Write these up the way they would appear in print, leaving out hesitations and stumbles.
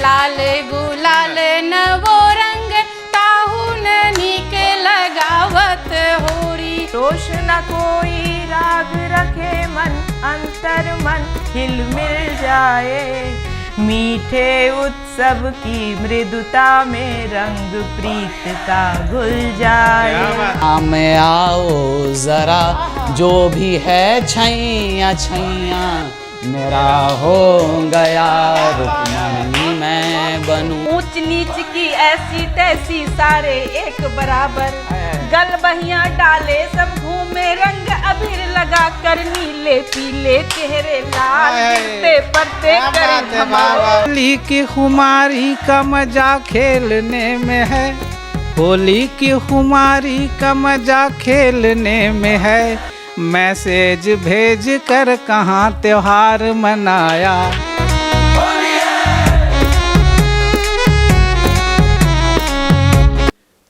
लाल गुलाल नवो रंग ताहुन नीक लगावत होरी। दोष न कोई राग रखे मन अंतर मन हिल मिल जाए। मीठे उत्सव की मृदुता में रंग प्रीत का घुल जाए। में आओ जरा जो भी है छैया छैया मेरा हो गया रुक्मणी मैं बनूं। ऊंच नीच की ऐसी तैसी सारे एक बराबर। गल बहियां डाले सब घूमे रंग अबीर लगा कर नीले पीले चेहरे लाल गिरते पड़ते करे धमाल। होली की खुमारी का मजा खेलने में है। होली की खुमारी का मजा खेलने में है। मैसेज भेज कर कहाँ त्योहार मनाया।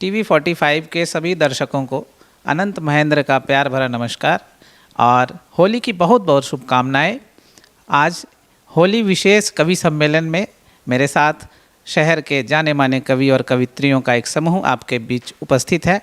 टीवी 45 के सभी दर्शकों को अनंत महेंद्र का प्यार भरा नमस्कार और होली की बहुत बहुत शुभकामनाएं। आज होली विशेष कवि सम्मेलन में मेरे साथ शहर के जाने माने कवि और कवित्रियों का एक समूह आपके बीच उपस्थित है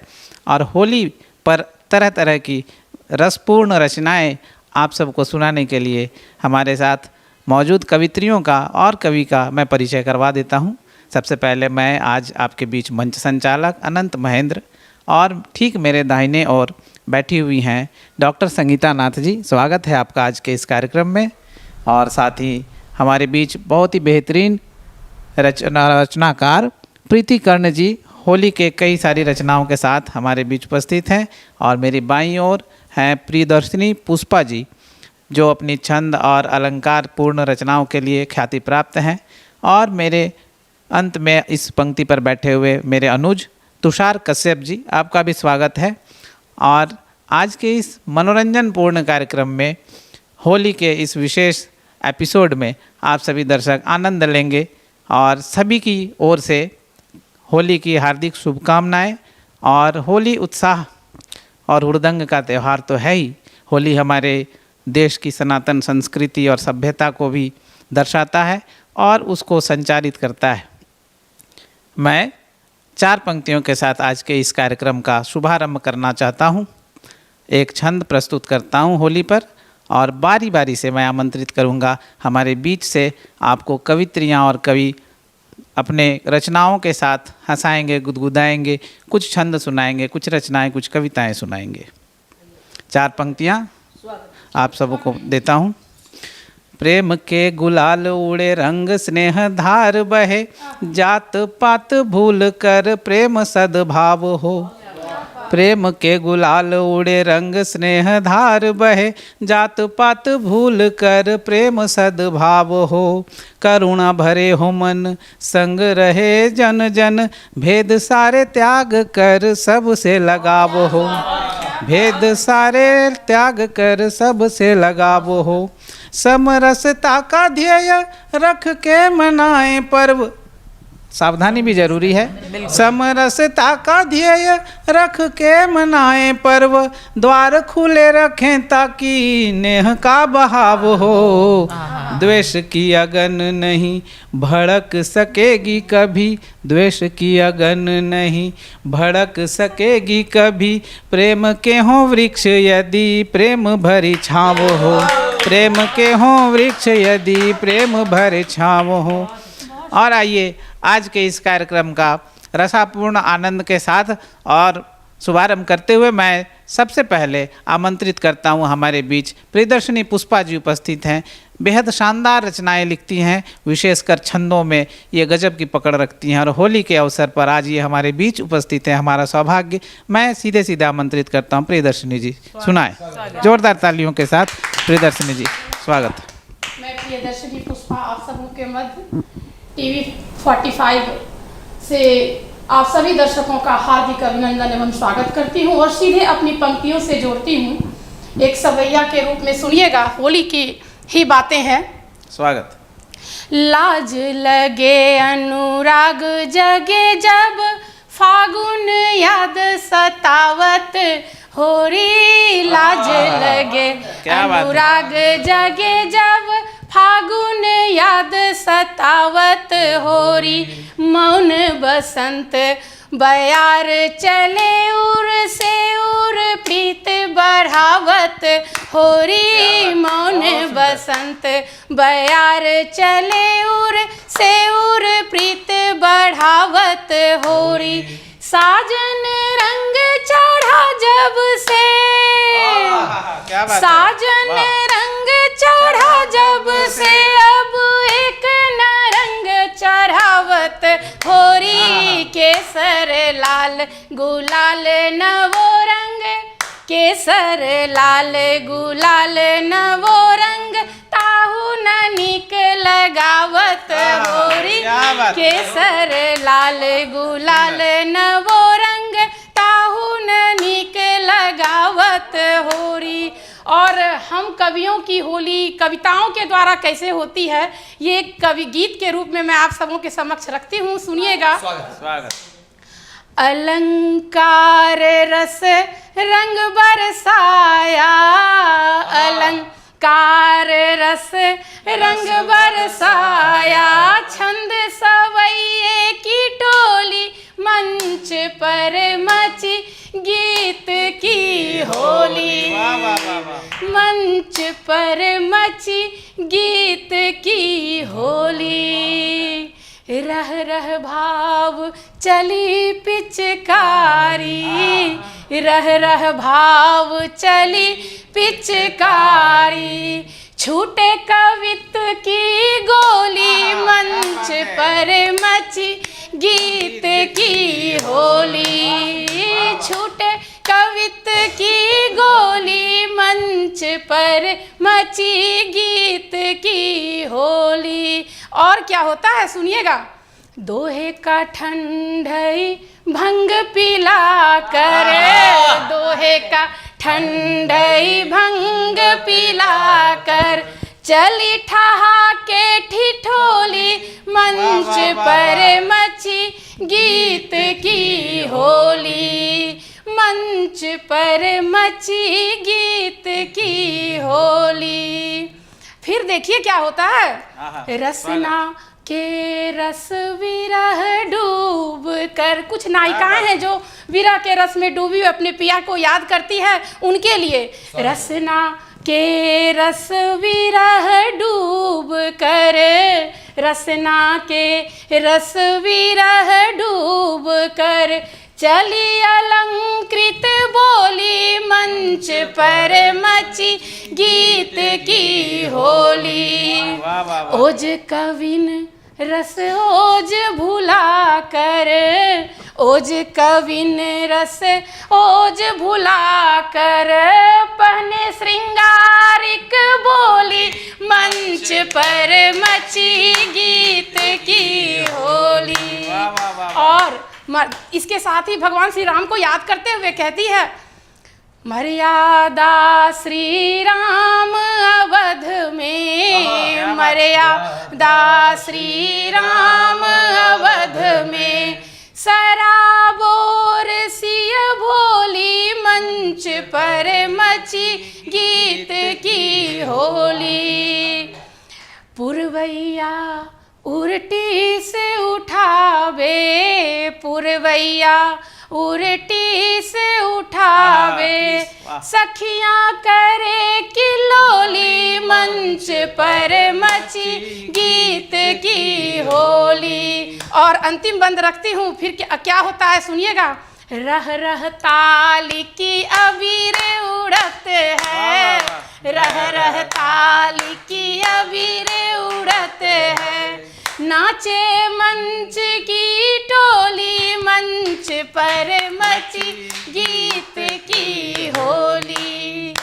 और होली पर तरह तरह की रसपूर्ण रचनाएं आप सबको सुनाने के लिए हमारे साथ मौजूद कवित्रियों का और कवि का मैं परिचय करवा देता हूं। सबसे पहले मैं आज आपके बीच मंच संचालक अनंत महेंद्र और ठीक मेरे दाहिने ओर बैठी हुई हैं डॉक्टर संगीता नाथ जी। स्वागत है आपका आज के इस कार्यक्रम में। और साथ ही हमारे बीच बहुत ही बेहतरीन रचनाकार प्रीति कर्ण जी होली के कई सारी रचनाओं के साथ हमारे बीच उपस्थित हैं। और मेरी बाईं ओर हैं प्रियदर्शिनी पुष्पा जी जो अपनी छंद और अलंकार पूर्ण रचनाओं के लिए ख्याति प्राप्त हैं। और मेरे अंत में इस पंक्ति पर बैठे हुए मेरे अनुज तुषार कश्यप जी, आपका भी स्वागत है। और आज के इस मनोरंजन पूर्ण कार्यक्रम में होली के इस विशेष एपिसोड में आप सभी दर्शक आनंद लेंगे और सभी की ओर से होली की हार्दिक शुभकामनाएं। और होली उत्साह और हुड़दंग का त्यौहार तो है ही। होली हमारे देश की सनातन संस्कृति और सभ्यता को भी दर्शाता है और उसको संचारित करता है। मैं 4 पंक्तियों के साथ आज के इस कार्यक्रम का शुभारंभ करना चाहता हूँ। एक छंद प्रस्तुत करता हूँ होली पर और बारी बारी से मैं आमंत्रित करूँगा हमारे बीच से आपको कवित्रियाँ और कवि अपने रचनाओं के साथ हंसाएंगे, गुदगुदाएंगे, कुछ छंद सुनाएंगे, कुछ रचनाएं, कुछ कविताएं सुनाएंगे। 4 पंक्तियाँ आप सबको देता हूँ। प्रेम के गुलाल उड़े रंग स्नेह धार बहे जात पात भूल कर प्रेम सद्भाव हो। प्रेम के गुलाल उड़े रंग स्नेह धार बहे जात पात भूल कर प्रेम सद्भाव हो। करुणा भरे हो मन संग रहे जन जन भेद सारे त्याग कर सबसे लगाव हो। भेद सारे त्याग कर सबसे लगाव हो। समरसता का ध्येय रख के मनाए पर्व, सावधानी भी जरूरी है। समरसता का ध्येय रख के मनाए पर्व द्वार खुले रखें ताकि नेह का बहाव हो। द्वेष की अगन नहीं भड़क सकेगी कभी, द्वेष की अगन नहीं भड़क सकेगी कभी। प्रेम के हों वृक्ष यदि प्रेम भरी छाँव हो। प्रेम के हों वृक्ष यदि प्रेम भरे छाँव हो। और आइए आज के इस कार्यक्रम का रसापूर्ण आनंद के साथ और शुभारंभ करते हुए मैं सबसे पहले आमंत्रित करता हूं हमारे बीच प्रियदर्शिनी पुष्पा जी उपस्थित हैं। बेहद शानदार रचनाएं लिखती हैं, विशेषकर छंदों में ये गजब की पकड़ रखती हैं और होली के अवसर पर आज ये हमारे बीच उपस्थित हैं। हमारा सौभाग्य। मैं सीधे सीधे आमंत्रित करता हूँ प्रियदर्शिनी जी, सुनाएं जोरदार तालियों के साथ। प्रियदर्शिनी जी स्वागत। मैं प्रियदर्शिनी पुष्पा आप सबों के मध्य टीवी 45 से आप सभी दर्शकों का हार्दिक अभिनंदन एवं स्वागत करती हूं और सीधे अपनी पंक्तियों से जोड़ती हूं। एक सवैया के रूप में सुनिएगा, होली की ही बातें हैं। स्वागत। लाज लगे अनुराग जगे जब फागुन याद सतावत होरी। लाज लगे अनुराग जगे जब फागुन याद सतावत होरी, मौन बसंत बयार चले उर से उर, प्रीत बढ़ावत होरी, मौन बसंत बयार चले उर से उर, प्रीत बढ़ावत होरी। साजन रंग चढ़ा जब से, क्या बात है? साजन रंग चढ़ा जब से, अब एक न रंग चढ़ावत होरी, केसर लाल गुलाल नवो रंग, केसर लाल गुलाल नवो रंग, ताहू न निक लगावत होरी, क्या बात है? केसर लाल गुलाल नवो रंग, ताहू न निक लगावत होरी। और हम कवियों की होली कविताओं के द्वारा कैसे होती है, ये एक कवि गीत के रूप में मैं आप सबों के समक्ष रखती हूँ, सुनिएगा। स्वागत। अलंकार रस रंग बरसाया, अलंकार रस रंग बरसाया, छंद सवैये की टोली, मंच पर मची गीत की होली, वाह वाह वाह वाह। मंच पर मची गीत की होली। रह रह भाव चली पिचकारी, रह रह भाव चली पिचकारी, छूटे कवित की गोली, मंच पर मची गीत की होली, छूटे कवित की गोली, मंच पर मची गीत की होली। और क्या होता है सुनिएगा। दोहे का ठंडई भंग पिला कर, दोहे का ठंडई भंग पिला कर, चली ठहाके ठिठोली, मंच पर मची गीत की होली, मंच पर मची गीत की होली। फिर देखिए क्या होता है। रसना के रस विरह डूब कर, कुछ नायिकाएं हैं जो विरह के रस में डूबी हुई अपने पिया को याद करती है, उनके लिए। रसना के रस विरह डूब कर, रसना के रस विरह डूब कर, चली अलंकृत बोली, मंच पर मची गीत की होली। ओज कविन रस ओज भुला कर, ओज कविन रस ओज भुला कर, पहने श्रृंगारिक बोली, मंच पर मची गीत की होली। और इसके साथ ही भगवान श्री राम को याद करते हुए कहती है, मर्यादा श्री राम अवध में, मर्यादा श्री राम अवध में, सराबोर सिय भोली, मंच पर मची गीत की होली। पुरवैया उर्टी से उठावे, पुरवैया उर्टी से उठावे, सखियां करे किलोली, मंच पर मची गीत की होली। और अंतिम बंद रखती हूँ, फिर क्या होता है सुनिएगा। रह रह ताली की अबीर उड़त है, रह रह ताली की अबीर उड़त है, नाचे मंच की टोली, मंच पर मची गीत की होली,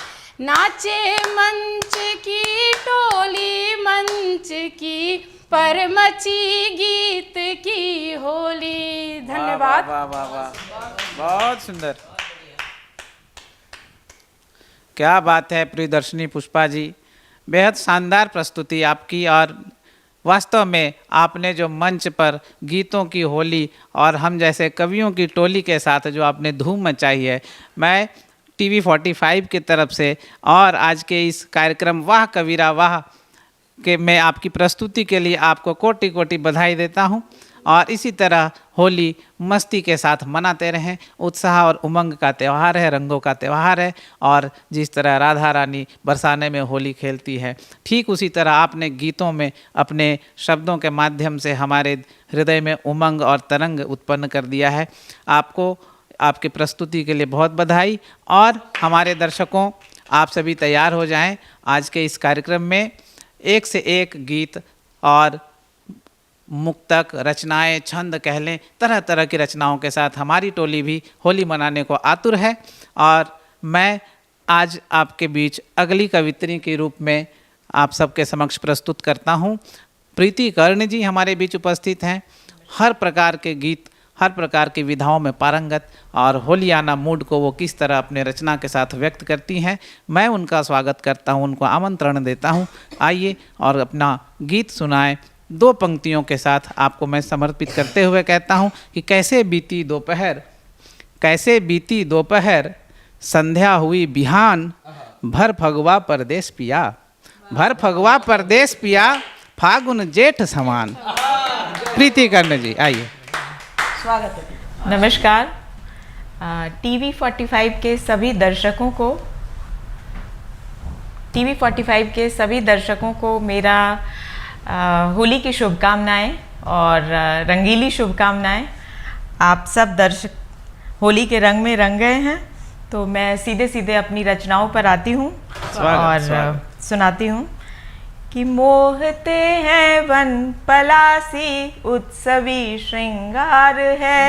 नाचे मंच की टोली, मंच की पर मची गीत की होली। धन्यवाद। वाह वाह वाह, बहुत सुंदर। क्या बात है प्रियदर्शनी पुष्पा जी, बेहद शानदार प्रस्तुति आपकी। और वास्तव में आपने जो मंच पर गीतों की होली और हम जैसे कवियों की टोली के साथ जो आपने धूम मचाई है, मैं TV 45 की तरफ से और आज के इस कार्यक्रम वाह कबीरा वाह के मैं आपकी प्रस्तुति के लिए आपको कोटि कोटि बधाई देता हूँ और इसी तरह होली मस्ती के साथ मनाते रहें। उत्साह और उमंग का त्यौहार है, रंगों का त्यौहार है और जिस तरह राधा रानी बरसाने में होली खेलती है, ठीक उसी तरह आपने गीतों में अपने शब्दों के माध्यम से हमारे हृदय में उमंग और तरंग उत्पन्न कर दिया है। आपको आपकी प्रस्तुति के लिए बहुत बधाई। और हमारे दर्शकों, आप सभी तैयार हो जाएं। आज के इस कार्यक्रम में एक से एक गीत और मुक्तक, रचनाएं, छंद कह लें, तरह तरह की रचनाओं के साथ हमारी टोली भी होली मनाने को आतुर है। और मैं आज आपके बीच अगली कवित्री के रूप में आप सबके समक्ष प्रस्तुत करता हूँ। प्रीति कर्ण जी हमारे बीच उपस्थित हैं। हर प्रकार के गीत, हर प्रकार की विधाओं में पारंगत और होलियाना मूड को वो किस तरह अपने रचना के साथ व्यक्त करती हैं, मैं उनका स्वागत करता हूं, उनको आमंत्रण देता हूं। आइए और अपना गीत सुनाएं। दो पंक्तियों के साथ आपको मैं समर्पित करते हुए कहता हूं कि कैसे बीती दोपहर, कैसे बीती दोपहर, संध्या हुई बिहान, भर फगवा परदेश पिया, भर फगवा परदेश पिया, फागुन जेठ समान। प्रीति कर्ण जी, आइए। स्वागत है। नमस्कार। टीवी 45 के सभी दर्शकों को, टीवी 45 के सभी दर्शकों को मेरा होली की शुभकामनाएं और रंगीली शुभकामनाएं। आप सब दर्शक होली के रंग में रंग गए हैं, तो मैं सीधे सीधे अपनी रचनाओं पर आती हूँ और सुनाती हूँ कि मोहते हैं वन पलासी, उत्सवी श्रृंगार है।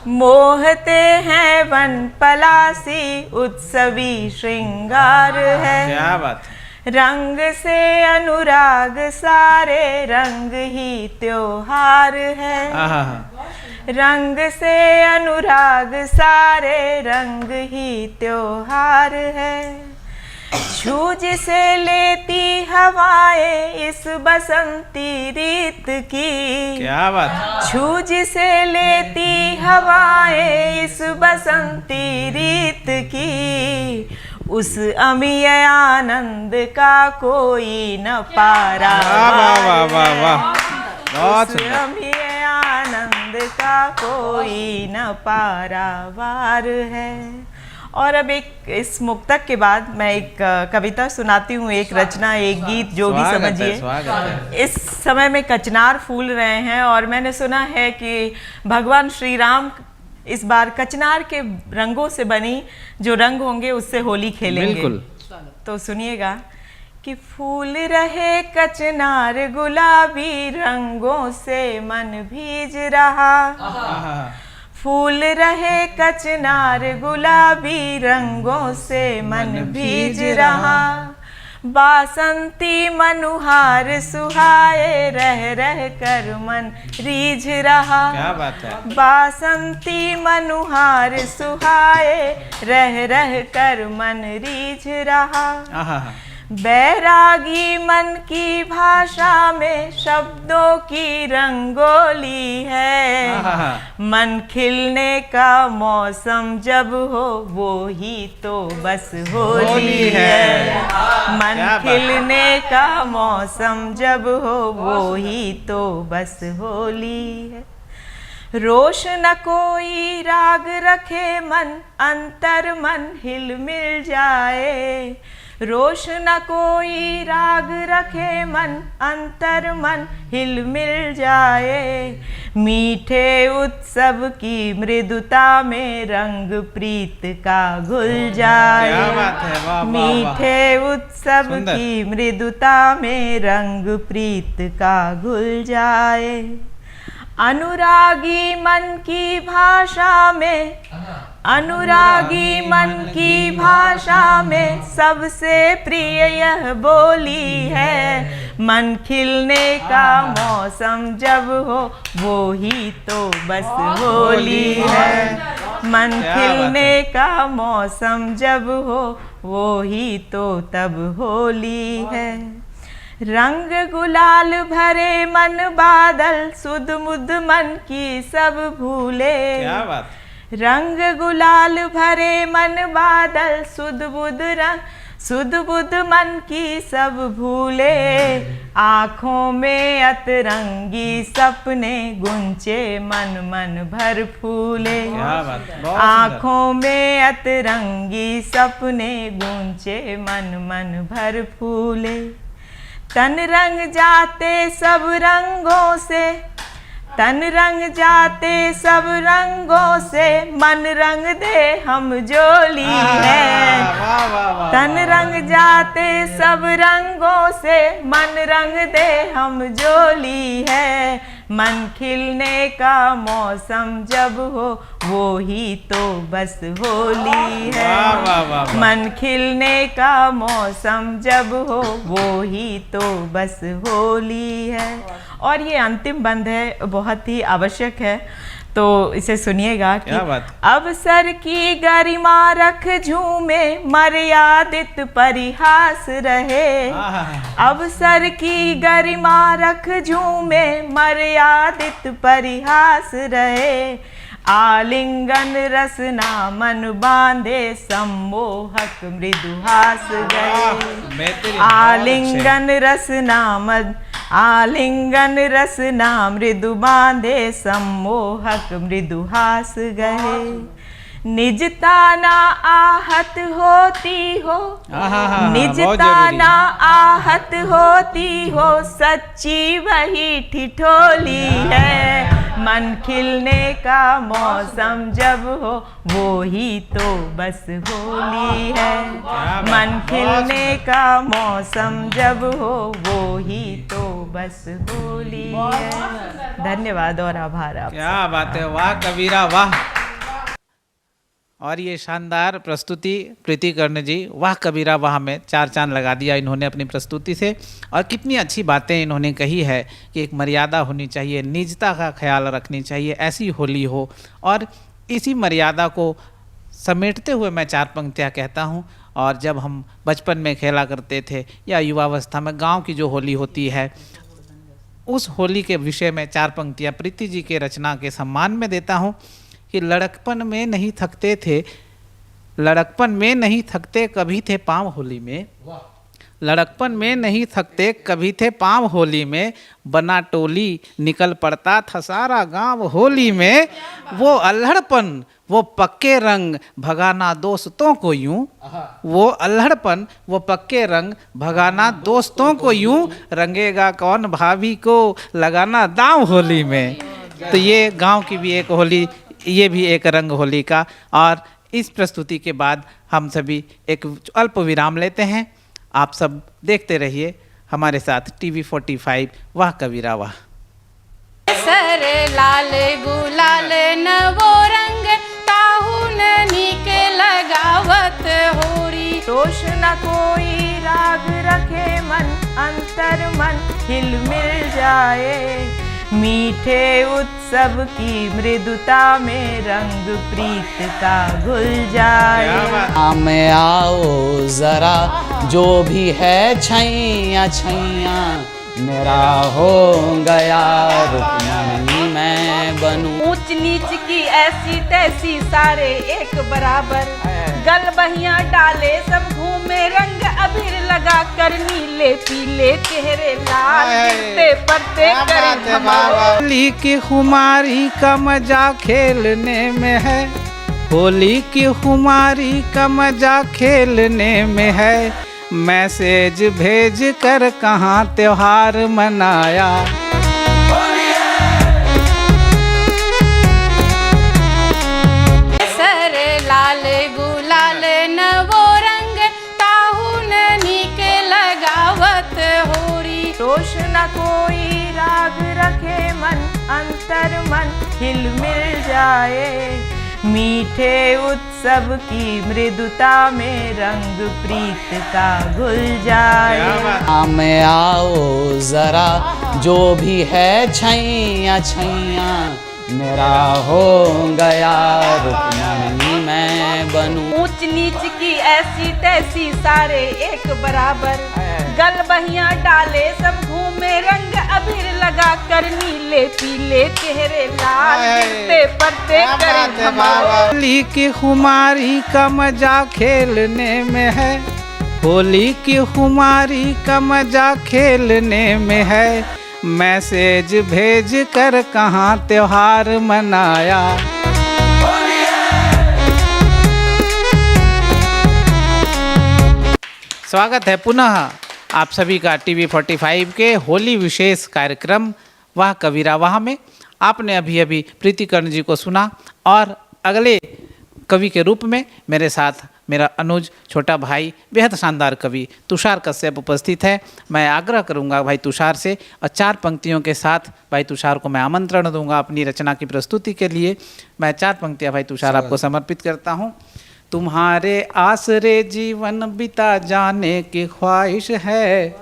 मोहते हैं वन पलासी, उत्सवी श्रृंगार है। क्या बात है। रंग से अनुराग सारे, रंग ही त्योहार है। रंग से अनुराग सारे, रंग ही त्योहार है। छूझ से लेती हवाएं इस बसंती रीत की, क्या बात। छूझ से लेती हवाएं इस बसंती रीत की, उस अमीय आनंद का कोई न पारा। वाह वाह वाह वाह, बहुत उस अमीय आनंद का कोई न पारावार है। और अब एक इस मुक्तक के बाद मैं एक कविता सुनाती हूँ, एक रचना, एक गीत, जो भी समझिए। इस समय में कचनार फूल रहे हैं और मैंने सुना है कि भगवान श्री राम इस बार कचनार के रंगों से बनी जो रंग होंगे उससे होली खेलेंगे। बिल्कुल। तो सुनिएगा कि फूल रहे कचनार गुलाबी, रंगों से मन भीज रहा। फूल रहे कचनार गुलाबी, रंगों से मन भीज रहा। बासंती मनुहार सुहाए, रह रह कर मन रीझ रहा। क्या बात है। बासंती मनुहार सुहाए, रह रह कर मन रीझ रहा। बैरागी मन की भाषा में शब्दों की रंगोली है। मन खिलने का मौसम जब हो, वो ही तो बस होली है। मन खिलने का मौसम जब हो, वो ही तो बस होली है। रोश न कोई राग रखे मन, अंतर मन हिल मिल जाए। रोश न कोई राग रखे मन, अंतर मन हिल मिल जाए। मीठे उत्सव की मृदुता में रंग प्रीत का घुल जाए। क्या बात है। वाह, मीठे उत्सव की मृदुता में रंग प्रीत का घुल जाए। अनुरागी मन की भाषा में, अनुरागी मन की भाषा में सबसे प्रिय यह बोली है। मन खिलने का मौसम जब हो, वो ही तो बस होली है। मन खिलने का मौसम जब हो, वो ही तो तब होली है। रंग गुलाल भरे मन बादल, सुध मुध मन की सब भूले। क्या बात। रंग गुलाल भरे मन बादल, सुध बुध सुध बुध मन की सब भूले, आँखों में अतरंगी सपने गुंचे, मन मन भर फूले। क्या बात, बहुत सुंदर। आँखों में अतरंगी सपने गुंचे, मन मन भर फूले। तन रंग जाते सब रंगों से, तन रंग जाते सब रंगों से, मन रंग दे हम जोली है। वाह वाह वाह। तन रंग जाते सब रंगों से, मन रंग दे हम जोली है। मन खिलने का मौसम जब हो, वो ही तो बस होली है। वाह वाह वाह वाह। मन खिलने का मौसम जब हो, वो ही तो बस होली है। और ये अंतिम बंद है, बहुत ही आवश्यक है, तो इसे सुनिएगा कि क्या बात। अवसर की गरिमा रख झूमे, मर्यादित परिहास रहे। अवसर की गरिमा रख झूमे, मर्यादित परिहास रहे। आलिंगन रसना मन बांधे, सम्मोहक मृदुहास गए। आलिंगन रसना मन, आलिंगन रसना मृदु बांधे, सम्मोहक मृदुहास गए। निजता ना आहत होती हो, निजता ना आहत होती हो, सच्ची वही ठिठोली है। मन खिलने का मौसम जब हो, वो ही तो बस होली है। मन खिलने का मौसम जब हो, वो ही तो बस होली है। धन्यवाद और आभार आप। क्या बात है, वाह कबीरा वाह। और ये शानदार प्रस्तुति प्रीति कर्ण जी, वाह कबीरा वाह में 4 चांद लगा दिया इन्होंने अपनी प्रस्तुति से। और कितनी अच्छी बातें इन्होंने कही है कि एक मर्यादा होनी चाहिए, निजता का ख्याल रखनी चाहिए, ऐसी होली हो। और इसी मर्यादा को समेटते हुए मैं 4 पंक्तियाँ कहता हूँ। और जब हम बचपन में खेला करते थे या युवावस्था में गाँव की जो होली होती है, उस होली के विषय में 4 पंक्तियाँ प्रीति जी के रचना के सम्मान में देता हूँ कि लड़कपन में नहीं थकते थे, लड़कपन में नहीं थकते कभी थे पाँव होली में। लड़कपन में नहीं थकते कभी थे पाँव होली में, बना टोली निकल पड़ता था सारा गांव होली में। वो अल्हड़पन वो पक्के रंग भगाना दोस्तों को यूं, वो अल्हड़पन वो पक्के रंग भगाना दोस्तों को यूं, रंगेगा कौन भाभी को लगाना दांव होली में। तो ये गांव की भी एक होली, ये भी एक रंग होली का। और इस प्रस्तुति के बाद हम सभी एक अल्प विराम लेते हैं। आप सब देखते रहिए हमारे साथ टीवी 45 वाह कबीरा वाह। सर लाल गुलाल नवो रंग, ताहुन नीके लगावत होरी। दोष न कोई राग रखे मन, अंतर मन हिल मिल जाए। मीठे उत्सव की मृदुता में रंग प्रीत का घुल जाए। में आओ जरा, जो भी है छैया छैया, मेरा हो गया रुकमणी मैं बनूं। ऊंच नीच की ऐसी तैसी सारे एक बराबर, गल बहियां डाले सब घूमे रंग अबीर लगा कर, नीले पीले चेहरे लाल गिरते पड़ते करे धमाल। होली की खुमारी का मजा खेलने में है, होली की खुमारी का मजा खेलने में है। मैसेज भेज कर कहाँ त्योहार मनाया। सर लाल गुलाल नवो रंग, ताहुन नीके लगावत होरी। दोष न कोई राग रखे मन, अंतर मन हिल मिल जाए। मीठे उत्सव की मृदुता में रंग प्रीत का घुल जाए। में आओ जरा, जो भी है छैया छैया, मेरा हो गया रुकमणी मैं बनूं। ऊंच नीच की ऐसी तैसी सारे एक बराबर, गल बहियां डाले सब घूमे रंग अबीर लगा कर, नीले पीले चेहरे लाल गिरते पड़ते करे धमाल। होली की खुमारी का मजा खेलने में है, होली की खुमारी का मजा खेलने में है, मैसेज भेज कर कहाँ त्योहार मनाया। स्वागत है पुनः आप सभी का टीवी 45 के होली विशेष कार्यक्रम वाह कबीरा वाह में। आपने अभी अभी प्रीति कर्ण जी को सुना और अगले कवि के रूप में मेरे साथ मेरा अनुज छोटा भाई बेहद शानदार कवि तुषार कश्यप उपस्थित है। मैं आग्रह करूंगा भाई तुषार से और 4 पंक्तियों के साथ भाई तुषार को मैं आमंत्रण दूंगा अपनी रचना की प्रस्तुति के लिए। मैं 4 पंक्तियां भाई तुषार आपको समर्पित करता हूं। तुम्हारे आसरे जीवन बिता जाने की ख्वाहिश है,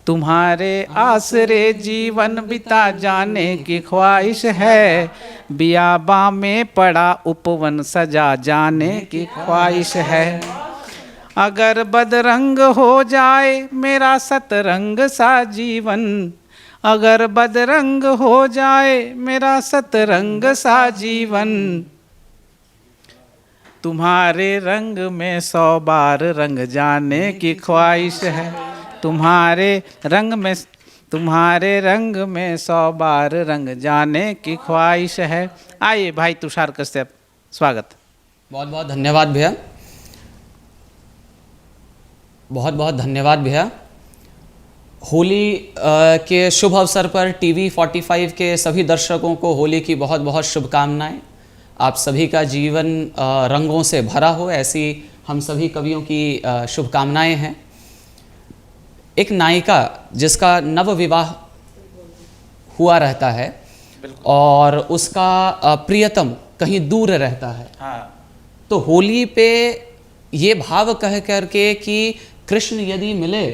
तुम्हारे आसरे जीवन बिता जाने की ख्वाहिश है, बियाबा में पड़ा उपवन सजा जाने की ख्वाहिश है। अगर बदरंग हो जाए मेरा सतरंग सा जीवन, अगर बदरंग हो जाए मेरा सतरंग सा जीवन, तुम्हारे रंग में 100 बार रंग जाने की ख्वाहिश है, तुम्हारे रंग में 100 बार रंग जाने की ख्वाहिश है। आइए भाई तुषार कश्यप, स्वागत। बहुत बहुत धन्यवाद भैया, बहुत बहुत धन्यवाद भैया। होली के शुभ अवसर पर टीवी 45 के सभी दर्शकों को होली की बहुत बहुत शुभकामनाएं। आप सभी का जीवन रंगों से भरा हो, ऐसी हम सभी कवियों की शुभकामनाएं हैं। एक नायिका जिसका नव विवाह हुआ रहता है और उसका प्रियतम कहीं दूर रहता है, तो होली पे ये भाव कह करके कि कृष्ण यदि मिले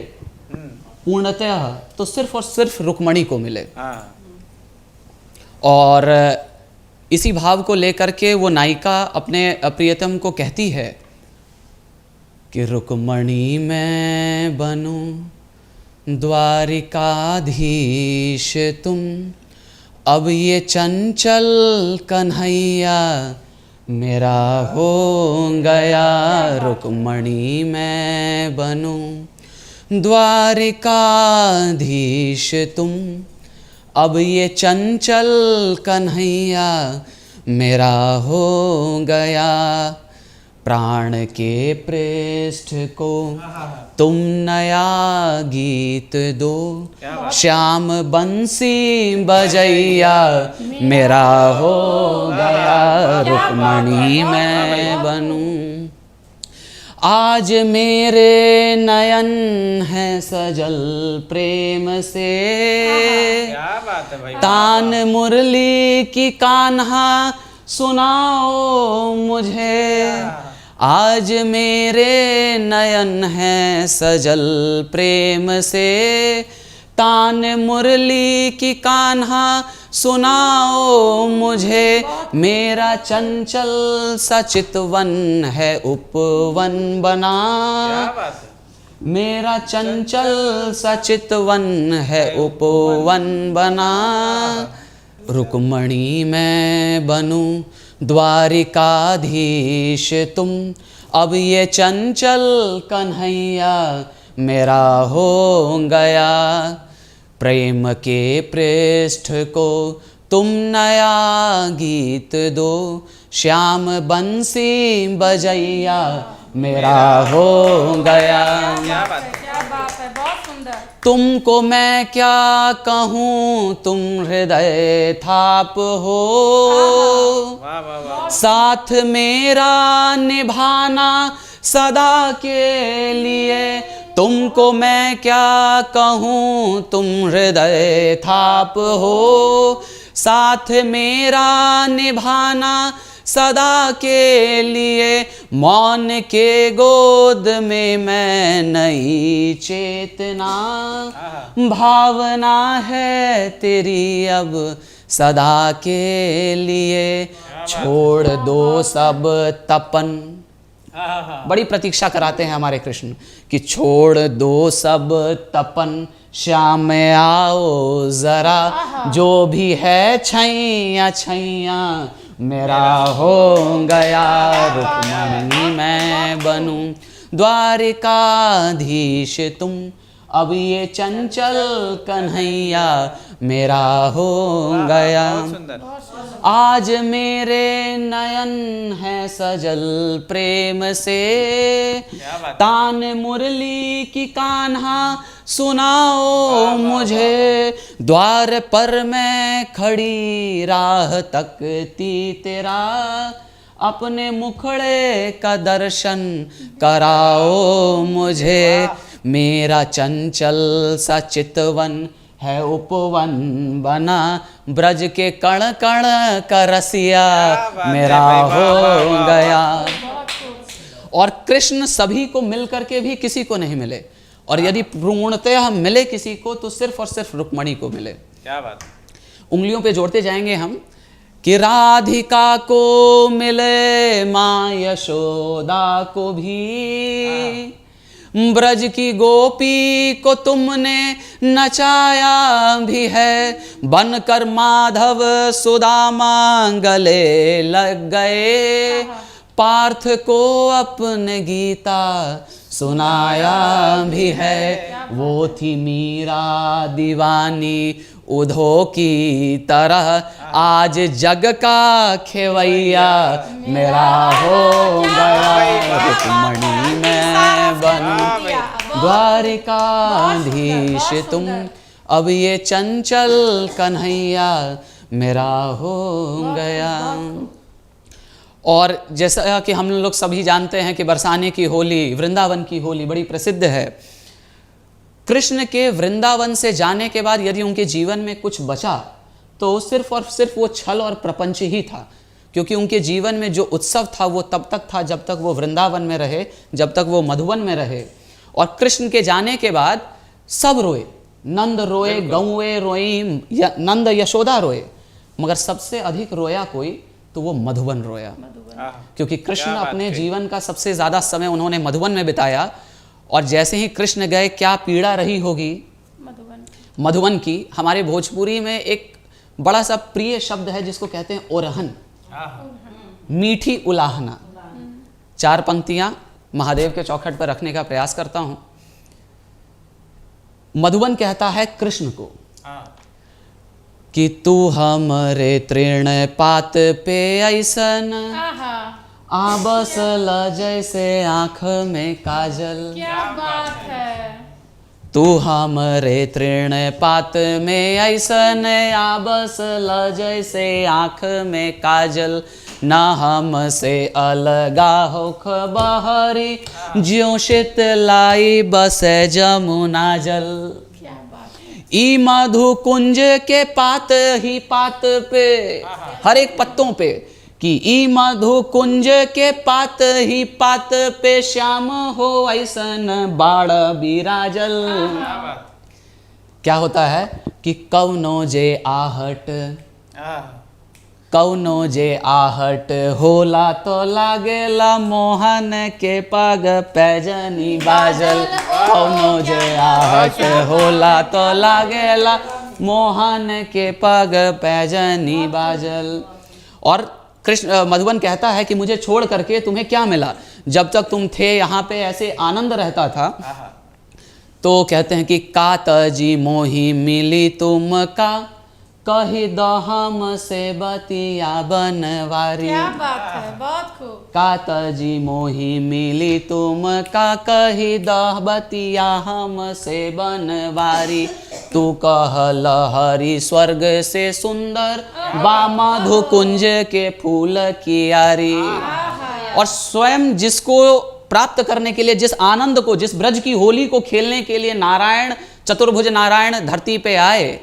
पूर्णतः तो सिर्फ और सिर्फ रुक्मणी को मिले, और इसी भाव को लेकर के वो नायिका अपने प्रियतम को कहती है कि रुक्मणी मैं बनूं द्वारिकाधीश तुम, अब ये चंचल कन्हैया मेरा हो गया, रुक्मणी मैं बनूं द्वारिकाधीश तुम, अब ये चंचल कन्हैया मेरा हो गया, प्राण के पृष्ठ को तुम नया गीत दो, श्याम बंसी बजैया मेरा हो गया, रुक्मणी मैं बनूं। आज मेरे नयन हैं सजल प्रेम से, तान मुरली की कान्हा सुनाओ मुझे, आज मेरे नयन हैं सजल प्रेम से, तान मुरली की कान्हा सुनाओ मुझे, मेरा चंचल सा चितवन है उपवन बना, मेरा चंचल सा चितवन है उपवन बना, रुक्मणी मैं बनूं द्वारिकाधीश तुम, अब ये चंचल कन्हैया मेरा हो गया, प्रेम के पृष्ठ को तुम नया गीत दो, श्याम बंसी बजैया मेरा हो गया। क्या बात है, बहुत सुंदर। तुमको मैं क्या कहूँ तुम हृदय थाप हो, साथ मेरा निभाना सदा के लिए, तुमको मैं क्या कहूँ तुम हृदय थाप हो, साथ मेरा निभाना सदा के लिए, मौन के गोद में मैं नई चेतना, भावना है तेरी अब सदा के लिए, छोड़ दो सब तपन। बड़ी प्रतीक्षा कराते हैं हमारे कृष्ण कि छोड़ दो सब तपन, श्याम आओ जरा, जो भी है छैया छैया मेरा हो गया, रुक्मणी मैं बनूं द्वारिकाधीश तुम, अब ये चंचल कन्हैया मेरा हो गया। आज मेरे नयन है सजल प्रेम से, तान मुरली की कान्हा सुनाओ मुझे। द्वार पर मैं खड़ी राह तकती तेरा, अपने मुखड़े का दर्शन कराओ मुझे। मेरा चंचल सा चितवन है उपवन बना, ब्रज के कण कण का रसिया मेरा हो गया। और कृष्ण सभी को मिल करके भी किसी को नहीं मिले, और यदि पूर्णतः मिले किसी को तो सिर्फ और सिर्फ रुक्मणी को मिले। क्या बात। उंगलियों पे जोड़ते जाएंगे हम कि राधिका को मिले माँ यशोदा को भी, ब्रज की गोपी को तुमने नचाया भी है। बनकर माधव सुदामा गले लग गए, पार्थ को अपने गीता सुनाया भी है। वो थी मीरा दीवानी उधो की तरह, आज जग का खेवैया मेरा हो गया। रुक्मणी में बन द्वारिकाधीश तुम, अब ये चंचल कन्हैया मेरा हो गया। और जैसा कि हम लोग सभी जानते हैं कि बरसाने की होली, वृंदावन की होली बड़ी प्रसिद्ध है। कृष्ण के वृंदावन से जाने के बाद यदि उनके जीवन में कुछ बचा तो सिर्फ और सिर्फ वो छल और प्रपंच ही था, क्योंकि उनके जीवन में जो उत्सव था वो तब तक था जब तक वो वृंदावन में रहे, जब तक वो मधुवन में रहे। और कृष्ण के जाने के बाद सब रोए, नंद रोए, गौएं रोई, नंद यशोदा रोए, मगर सबसे अधिक रोया कोई तो वो मधुवन रोया, क्योंकि कृष्ण अपने जीवन का सबसे ज़्यादा समय उन्होंने मधुवन में बिताया। और जैसे ही कृष्ण गए क्या पीड़ा रही होगी मधुवन की। हमारे भोजपुरी में एक बड़ा सा प्रिय शब्द है जिसको कहते हैं ओरहन, मीठी उलाहना। 4 पंक्तियां महादेव के चौखट पर रखने का प्रयास करता हूं। मधुवन कहता है कृष्ण को कि तू हमरे तृण पात पे ऐसन, आबस ल जैसे आँख में काजल। क्या बात है। तू हमरे तृण पात में ऐसन, आबस ल जैसे आँख में काजल। न हमसे अलगा होख बहरी, ज्यों शीतलाई बसे जमुना जल। ई मधु कुंज के पात ही पात पे, हर एक पत्तों पे, कि ई मधु कुंज के पात ही पात पे श्याम हो ऐसन बाड़ बिराजल। क्या होता है कि कौनो जे आहट, कौनो जे आहट होला तो लागेला मोहन के पग पैजनी बाजल। कौनो जे आहट होला तो लागेला मोहन के पग पैजनी बाजल। और कृष्ण मधुवन कहता है कि मुझे छोड़ करके तुम्हें क्या मिला, जब तक तुम थे यहाँ पे ऐसे आनंद रहता था। तो कहते हैं कि कातजी मोही मिली तुम का, कही दो हम से बतिया बनवारी। क्या बात है, बहुत खूब। कातजी मोही मिली तुम का, कही दो बतिया हम से बनवारी। तू कह लहरी स्वर्ग से सुंदर, बा मधु कुंज के फूल की यारी। और स्वयं जिसको प्राप्त करने के लिए, जिस आनंद को, जिस ब्रज की होली को खेलने के लिए नारायण, चतुर्भुज नारायण धरती पे आए,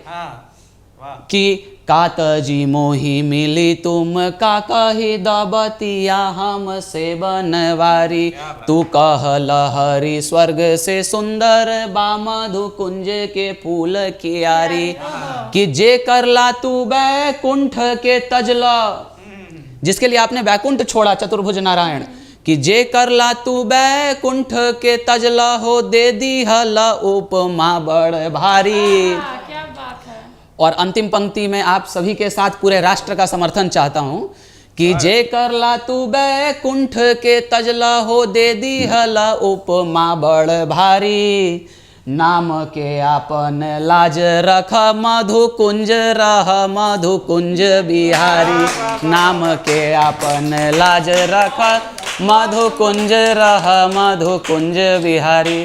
कि कातजी मोही मिली तुम का, कही दबतिया हम से बनवारी। तू कह लहरी स्वर्ग से सुंदर, बा मधु कुंज के फूल की यारी। कि जे करला तू बैकुंठ के तजला, जिसके लिए आपने बैकुंठ छोड़ा चतुर्भुज नारायण, कि जे करला तू बैकुंठ के तजला हो, दे दी हला उपमा बड़ भारी। और अंतिम पंक्ति में आप सभी के साथ पूरे राष्ट्र का समर्थन चाहता हूं कि जे करला तू बैकुंठ के तजला हो दे दी हला उपमा बड़ भारी। नाम के आपन लाज रख मधु कुंज रह मधु कुंज बिहारी। नाम के आपन लाज रख मधु कुंज रह मधु कुंज बिहारी।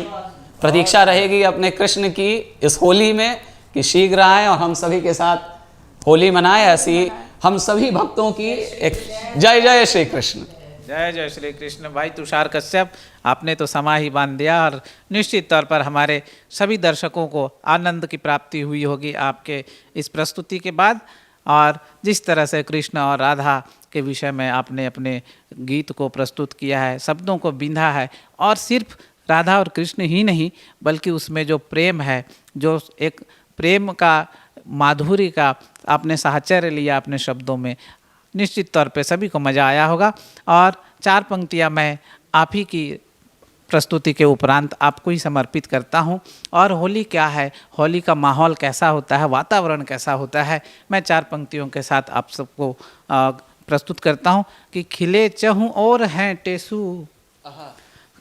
प्रतीक्षा रहेगी अपने कृष्ण की इस होली में कि शीघ्र आए और हम सभी के साथ होली मनाएं। ऐसी हम सभी भक्तों की एक जय जय श्री कृष्ण। जय जय श्री कृष्ण। भाई तुषार कश्यप, आपने तो समा ही बांध दिया और निश्चित तौर पर हमारे सभी दर्शकों को आनंद की प्राप्ति हुई होगी आपके इस प्रस्तुति के बाद। और जिस तरह से कृष्ण और राधा के विषय में आपने अपने गीत को प्रस्तुत किया है, शब्दों को बिंधा है, और सिर्फ राधा और कृष्ण ही नहीं बल्कि उसमें जो प्रेम है, जो एक प्रेम का माधुर्य का आपने साहचर्य लिया अपने शब्दों में, निश्चित तौर पे सभी को मज़ा आया होगा। और 4 पंक्तियाँ मैं आप ही की प्रस्तुति के उपरांत आपको ही समर्पित करता हूँ। और होली क्या है, होली का माहौल कैसा होता है, वातावरण कैसा होता है, मैं 4 पंक्तियों के साथ आप सबको प्रस्तुत करता हूँ कि खिले चहूँ और हैं टेसू,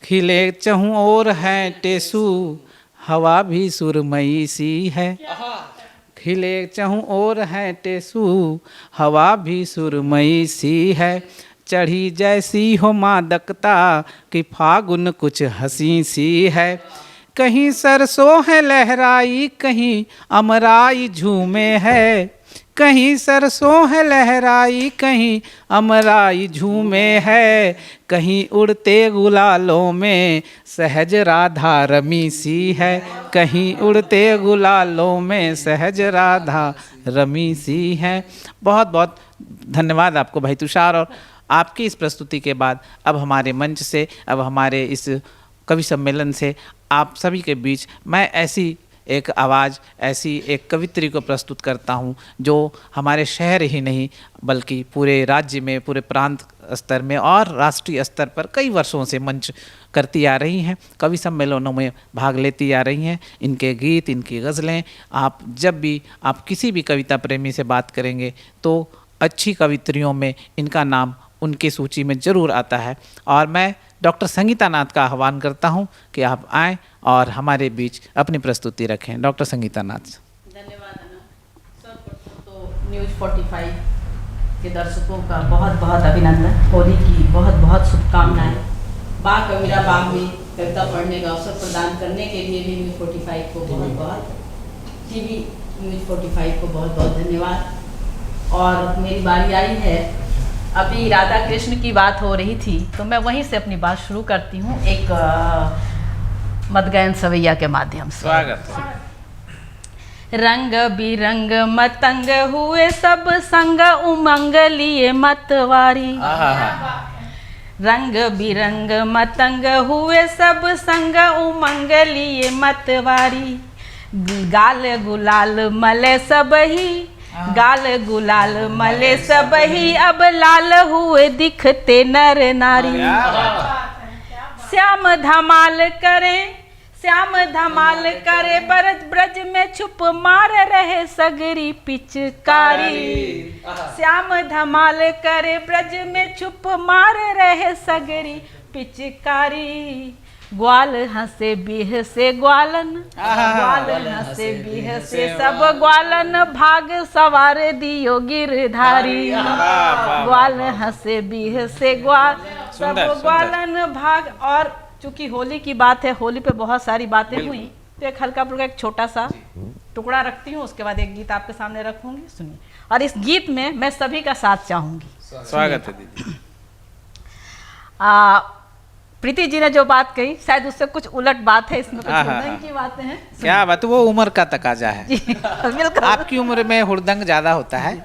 खिले चहूँ और हैं टेसू, हवा भी सुरमई सी है। खिले चहूँ और हैं टेसू, हवा भी सुरमई सी है। चढ़ी जैसी हो मादकता कि फागुन कुछ हंसी सी है। कहीं सरसों है लहराई, कहीं अमराई झूमे है। कहीं सरसों है लहराई, कहीं अमराई झूमे है। कहीं उड़ते गुलालों में सहज राधा रमी सी है। कहीं उड़ते गुलालों में सहज राधा रमी सी है। बहुत बहुत धन्यवाद आपको भाई तुषार। और आपकी इस प्रस्तुति के बाद अब हमारे मंच से, अब हमारे इस कवि सम्मेलन से आप सभी के बीच मैं ऐसी एक आवाज़, ऐसी एक कवित्री को प्रस्तुत करता हूँ जो हमारे शहर ही नहीं बल्कि पूरे राज्य में, पूरे प्रांत स्तर में और राष्ट्रीय स्तर पर कई वर्षों से मंच करती आ रही हैं, कवि सम्मेलनों में भाग लेती आ रही हैं। इनके गीत, इनकी गज़लें, आप जब भी आप किसी भी कविता प्रेमी से बात करेंगे तो अच्छी कवित्रियों में इनका नाम उनकी सूची में ज़रूर आता है। और मैं डॉक्टर संगीता नाथ का आह्वान करता हूं कि आप आएँ और हमारे बीच अपनी प्रस्तुति रखें। डॉक्टर संगीता नाथ। धन्यवाद अनु। सर्वप्रथम तो न्यूज़ 45 के दर्शकों का बहुत बहुत अभिनंदन। होली की बहुत बहुत शुभकामनाएं। बाग कबीरा बाग में कविता पढ़ने का अवसर प्रदान करने के लिए भी न्यूज़ 45 को बहुत बहुत, टीवी न्यूज़ 45 को बहुत बहुत धन्यवाद। और मेरी बारी आई है। अभी राधा कृष्ण की बात हो रही थी तो मैं वहीं से अपनी बात शुरू करती हूँ एक मदगयन सवैया के माध्यम से। स्वागत। रंग बिरंग मतंग हुए सब संग उमंग लिए मतवारी। रंग बिरंग मतंग हुए सब संग उमंग लिए मतवारी। गाल गुलाल मले सब ही, गाल गुलाल मले सब ही, अब लाल हुए दिखते नर नारी। श्याम धमाल करे, श्याम धमाल करे, बरत ब्रज में छुप मार रहे सगरी पिचकारी। श्याम धमाल करे, ब्रज में छुप मार रहे सगरी पिचकारी। ग्वाल हंसे बीह से ग्वालन, ग्वाल हंसे बीह से सब ग्वालन, भाग सवार दियो गिरधारी। ग्वाल हंसे बीह से ग्वाल सब ग्वालन भाग। और चूंकि होली की बात है, होली पे बहुत सारी बातें हुई तो एक हल्का फुल्का एक छोटा सा टुकड़ा रखती हूँ, उसके बाद एक गीत आपके सामने रखूंगी, सुनिए। और इस गीत में मैं सभी का साथ चाहूंगी। स्वागत है दीदी। प्रीति जी ने जो बात कही शायद उससे कुछ उलट बात है, इसमें कुछ हुड़दंग की बातें हैं। क्या बात, वो उम्र का तकाजा है। बिल्कुल, आपकी उम्र में हुड़दंग ज्यादा होता है।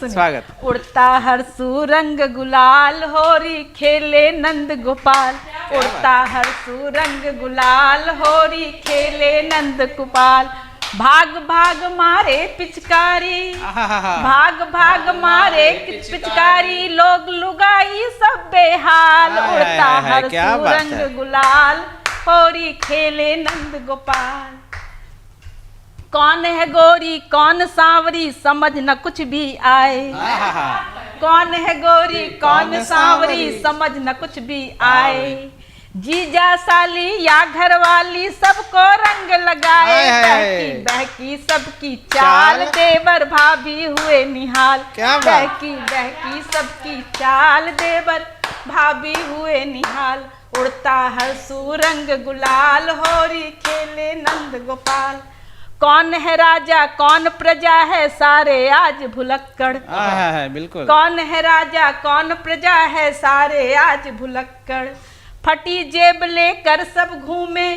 स्वागत। उड़ता हर सुरंग गुलाल होरी खेले नंद गोपाल। उड़ता हर सुरंग गुलाल होरी खेले नंद गोपाल। भाग भाग मारे पिचकारी, भाग भाग मारे पिचकारी, लोग लुगाई सब बेहाल। उड़ता हर सुरंग गुलाल होरी खेले नंद गोपाल। कौन है गोरी कौन सांवरी, समझ न कुछ भी आए। कौन है गोरी कौन सांवरी, समझ न कुछ भी आए। जीजा साली या घरवाली सबको रंग लगाए, बहकी बहकी सबकी चाल, देवर भाभी हुए निहाल। बहकी बहकी सबकी चाल, देवर भाभी हुए निहाल। उड़ता हर रंग गुलाल, होरी खेले नंद गोपाल। कौन है राजा कौन प्रजा है, सारे आज भुलक्कड़। बिल्कुल। कौन है राजा कौन प्रजा है, सारे आज भुलक्कड़। फटी जेब लेकर सब घूमे,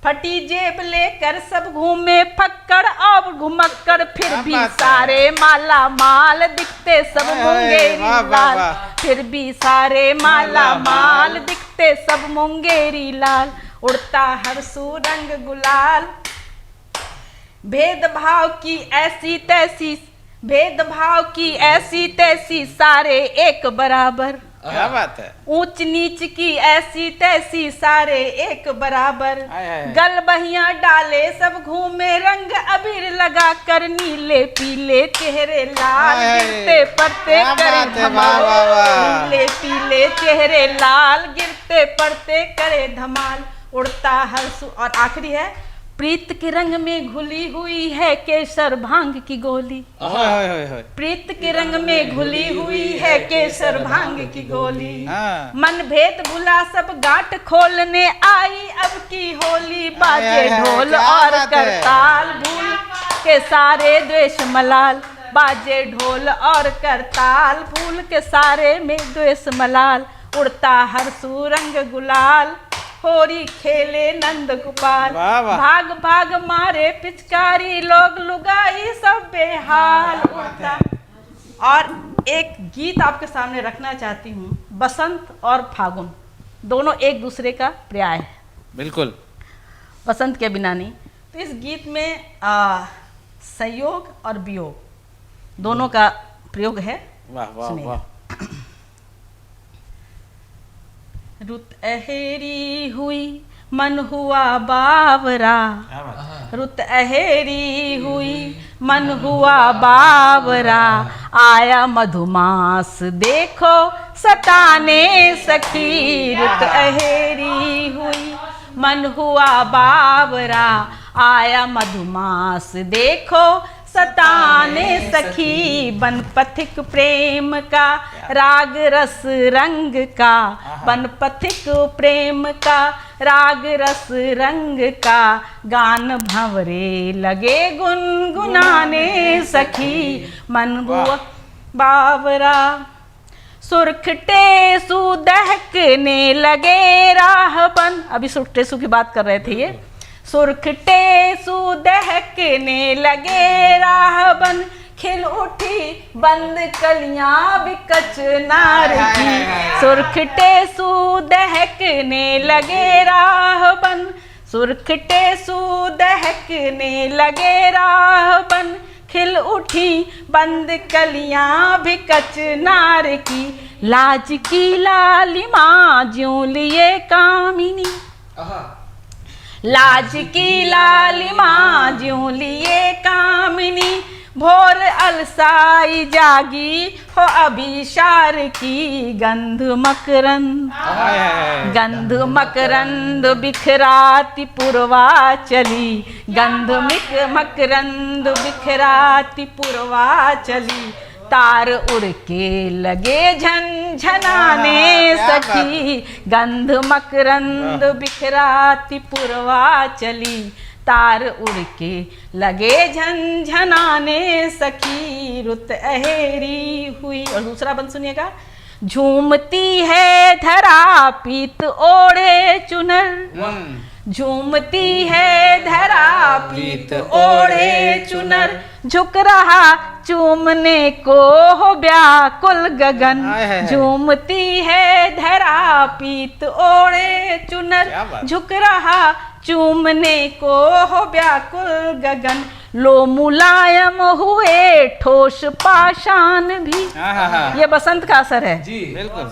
फटी जेब लेकर सब घूमे, फक्कड़ और घुमक्कड़, फिर भी सारे माला माल, दिखते सब मुंगेरी लाल। फिर भी सारे माला माल, दिखते सब मुंगेरी लाल। उड़ता हर रंग गुलाल, भेदभाव की ऐसी तैसी, भेदभाव की ऐसी तैसी, सारे एक बराबर। क्या बात है। ऊंच नीच की ऐसी तैसी, सारे एक बराबर। गल बहिया डाले सब घूमे, रंग अबीर लगा कर, नीले पीले चेहरे लाल, गिरते पड़ते करे धमाल। नीले पीले चेहरे लाल, गिरते पड़ते करे धमाल। उड़ता हर और आखिरी है, प्रीत के रंग में घुली हुई है केसर भांग की गोली। प्रीत के रंग में घुली हुई है केसर भांग की गोली। मन भेद भुला सब गांठ खोलने आई, अब की होली। बाजे ढोल और करताल, भूल के सारे द्वेष मलाल। बाजे ढोल और करताल, भूल के सारे में द्वेष मलाल। उड़ता हर रंग गुलाल, होरी खेले नंद गोपाल। भाग भाग मारे पिचकारी, लोग लुगाई सब बेहाल। उड़ता। और एक गीत आपके सामने रखना चाहती हूँ, बसंत और फागुन दोनों एक दूसरे का पर्याय है। बिल्कुल। बसंत के बिना नहीं। तो इस गीत में संयोग और वियोग दोनों का प्रयोग है। वाह वाह वाह। रुत अहेरी हुई मन हुआ बावरा, रुत अहेरी हुई मन हुआ बावरा। आया मधुमास देखो सताने सखी, रुत अहेरी हुई मन हुआ बावरा। आया मधुमास देखो सताने सखी। बन पथिक प्रेम का राग रस रंग का, बन पथिक प्रेम का राग रस रंग का। गान भंवरे लगे गुनगुनाने सखी, मन हुआ बावरा। सुरखटे सु दहकने लगे राहबन, अभी सुरखटेसु की बात कर रहे थे ये। सुरखटे सु दहकने लगे राहबन, खिल उठी बंद कलियां बिकच नार की। सुरखटे सु दहकने लगे राहबन, सुरखटे सु दहकने लगे राहबन। खिल उठी बंद कलियां बिकच नार की। लाज की लालिमा ज्यों लिए कामिनी, लाज की लालिमा ज्यों लिए कामिनी। भोर अलसाई जागी हो अभिशार की। गंध मकरंद, गंध मकरंद बिखराती पुरवा चली। गंध मकरंद बिखराती पुरवा चली। तार उड़ के लगे झनझनाने सखी। गंध मकरंद बिखराती पुरवा चली। तार उड़ के लगे झनझनाने सखी। रुत अहेरी हुई। और दूसरा बंद सुनिएगा। झूमती है धरा पीत ओढ़े चुनर, झूमती है धरा पीत ओढ़े चुनर। झुक रहा चूमने को हो व्याकुल गगन। झूमती है धरा पीत ओढ़े चुनर। झुक रहा चूमने को हो व्याकुल गगन। लो मुलायम हुए ठोस पाषाण भी, ये बसंत का असर है जी। बिल्कुल।